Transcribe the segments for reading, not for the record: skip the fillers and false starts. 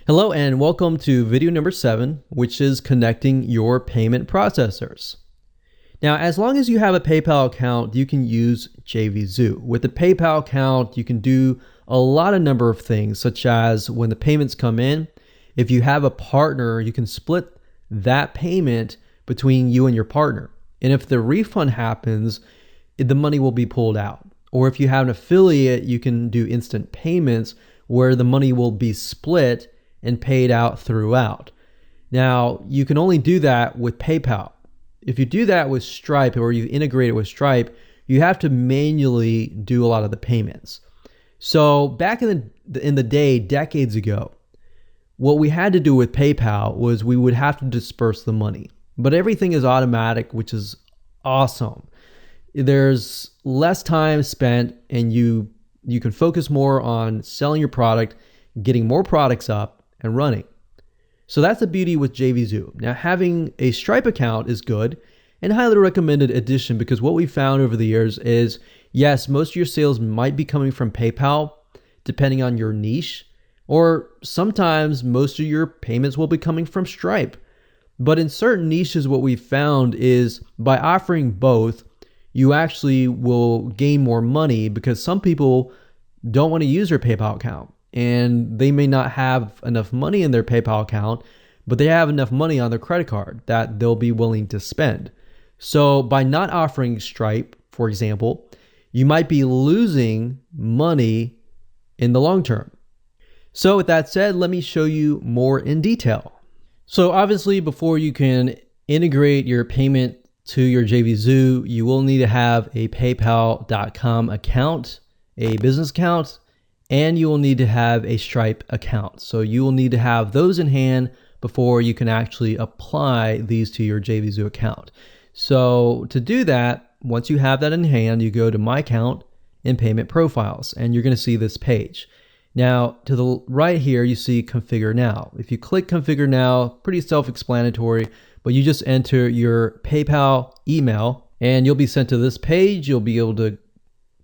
Hello and welcome to video number 7, which is connecting your payment processors. Now, as long as you have a PayPal account, you can use JVZoo. With a PayPal account, you can do a number of things, such as when the payments come in, if you have a partner, you can split that payment between you and your partner. And if the refund happens, the money will be pulled out. Or if you have an affiliate, you can do instant payments where the money will be split and paid out throughout. Now, you can only do that with PayPal. If you do that with Stripe or you integrate it with Stripe, you have to manually do a lot of the payments. So back in the day, decades ago, what we had to do with PayPal was we would have to disperse the money. But everything is automatic, which is awesome. There's less time spent and you can focus more on selling your product, getting more products up, and running. So that's the beauty with JVZoo. Now, having a Stripe account is good and highly recommended addition, because what we found over the years is, yes, most of your sales might be coming from PayPal, depending on your niche, or sometimes most of your payments will be coming from Stripe. But in certain niches, what we found is by offering both, you actually will gain more money, because some people don't want to use their PayPal account and they may not have enough money in their PayPal account, but they have enough money on their credit card that they'll be willing to spend. So by not offering Stripe, for example, you might be losing money in the long term. So with that said, let me show you more in detail. So obviously, before you can integrate your payment to your JVZoo, you will need to have a paypal.com account, a business account, and you will need to have a Stripe account. So you will need to have those in hand before you can actually apply these to your JVZoo account. So to do that, once you have that in hand, you go to My Account and Payment Profiles, and you're going to see this page. Now, to the right here, you see Configure Now. If you click Configure Now, pretty self-explanatory, but you just enter your PayPal email and you'll be sent to this page. You'll be able to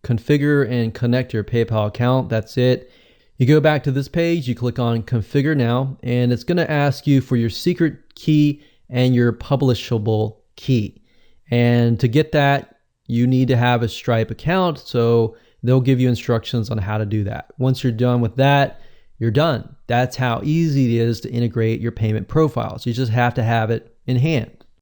configure and connect your PayPal account. That's it. You go back to this page, you click on Configure Now, and it's going to ask you for your secret key and your publishable key. And to get that, you need to have a Stripe account. So they'll give you instructions on how to do that. Once you're done with that, you're done. That's how easy it is to integrate your payment profiles. You just have to have it in hand.